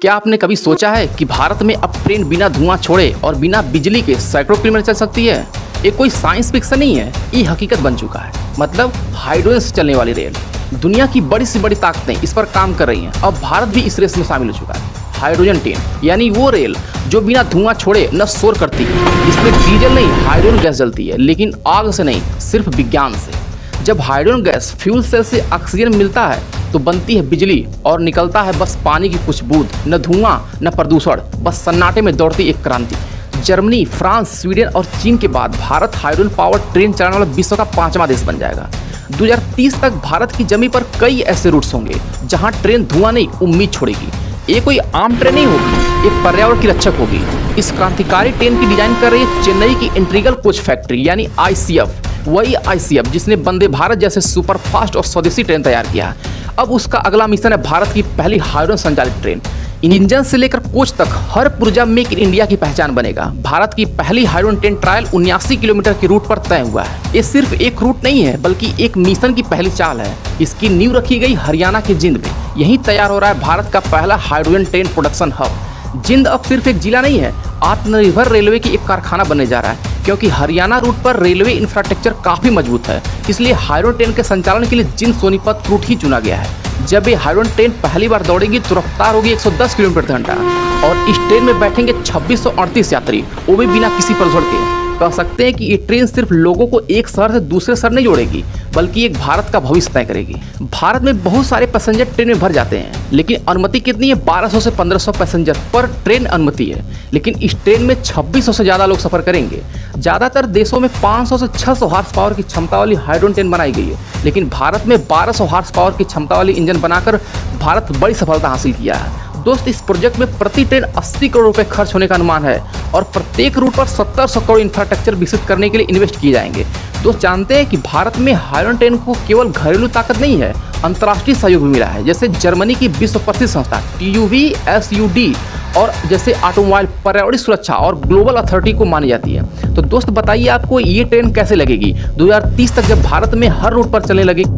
क्या आपने कभी सोचा है कि भारत में अब ट्रेन बिना धुआं छोड़े और बिना बिजली के सैकड़ों किलोमीटर चल सकती है? ये कोई साइंस फिक्शन नहीं है, ये हकीकत बन चुका है। मतलब हाइड्रोजन से चलने वाली रेल। दुनिया की बड़ी से बड़ी ताकतें इस पर काम कर रही हैं। अब भारत भी इस रेस में शामिल हो चुका है। हाइड्रोजन ट्रेन यानी वो रेल जो बिना धुआं छोड़े न शोर करती है। इसमें डीजल नहीं, हाइड्रोजन गैस जलती है, लेकिन आग से नहीं, सिर्फ विज्ञान से। जब हाइड्रोजन गैस फ्यूल सेल से ऑक्सीजन मिलता है तो बनती है बिजली और निकलता है बस पानी की कुछ बूंद। न धुआं न प्रदूषण, बस सन्नाटे में दौड़ती एक क्रांति। जर्मनी, फ्रांस, स्वीडन और चीन के बाद भारत हाइड्रोजन पावर ट्रेन चलाने वाला विश्व का 5वां देश बन जाएगा। 2030 तक भारत की जमीन पर कई ऐसे रूट्स होंगे जहां ट्रेन धुआं नहीं, उम्मीद छोड़ेगी। ये कोई आम ट्रेन नहीं होगी, एक पर्यावरण की रक्षक होगी। इस क्रांतिकारी ट्रेन की डिजाइन कर रही है चेन्नई की इंटीग्रल कोच फैक्ट्री यानी ICF। वही ICF जिसने वंदे भारत जैसे सुपरफास्ट और स्वदेशी ट्रेन तैयार किया है। अब उसका अगला मिशन है भारत की पहली हाइड्रोजन संचालित ट्रेन। इंजन से लेकर कोच तक हर पुर्जा मेक इन इंडिया की पहचान बनेगा। भारत की पहली हाइड्रोजन ट्रेन ट्रायल 79 किलोमीटर के रूट पर तय हुआ है। ये सिर्फ एक रूट नहीं है, बल्कि एक मिशन की पहली चाल है। इसकी नींव रखी गई हरियाणा के जिंद में। यहीं तैयार हो रहा है भारत का पहला हाइड्रोजन ट्रेन प्रोडक्शन हब। जिंद अब सिर्फ एक जिला नहीं है, आत्मनिर्भर रेलवे की एक कारखाना बनने जा रहा है, क्योंकि हरियाणा रूट पर रेलवे इंफ्रास्ट्रक्चर काफी मजबूत है। इसलिए हाइड्रोजन ट्रेन के संचालन के लिए जिंद सोनीपत रूट ही चुना गया है। जब ये हाइड्रोजन ट्रेन पहली बार दौड़ेगी तो रफ्तार होगी 110 किलोमीटर घंटा और इस ट्रेन में बैठेंगे 2638 यात्री, वो भी बिना किसी प्रदूषण के। कह सकते हैं कि ये ट्रेन सिर्फ लोगों को एक शहर से दूसरे शहर नहीं जोड़ेगी, बल्कि एक भारत का भविष्य तय करेगी। भारत में बहुत सारे पैसेंजर ट्रेन में भर जाते हैं, लेकिन अनुमति कितनी है? 1200 से 1500 पैसेंजर पर ट्रेन अनुमति है। लेकिन इस ट्रेन में 2600 से ज़्यादा लोग सफर करेंगे। ज़्यादातर देशों में 500 से 600 हार्स पावर की क्षमता वाली हाइड्रोजन ट्रेन बनाई गई है, लेकिन भारत में 1200 हार्स पावर की क्षमता वाली इंजन बनाकर भारत बड़ी सफलता हासिल किया है। दोस्त, इस प्रोजेक्ट में प्रति ट्रेन 80 करोड़ रुपए खर्च होने का अनुमान है और प्रत्येक रूट पर 1700 करोड़ इंफ्रास्ट्रक्चर विकसित करने के लिए इन्वेस्ट किए जाएंगे। दोस्त, जानते हैं कि भारत में हाइड्रोजन ट्रेन को केवल घरेलू ताकत नहीं है, अंतर्राष्ट्रीय सहयोग भी मिला है। जैसे जर्मनी की विश्व प्रसिद्ध संस्था TÜV SÜD और जैसे ऑटोमोबाइल पर्यावरण सुरक्षा और ग्लोबल अथॉरिटी को मानी जाती है। तो दोस्त, बताइए आपको ये ट्रेन कैसे लगेगी 2030 तक जब भारत में हर रूट पर चलने लगेगी।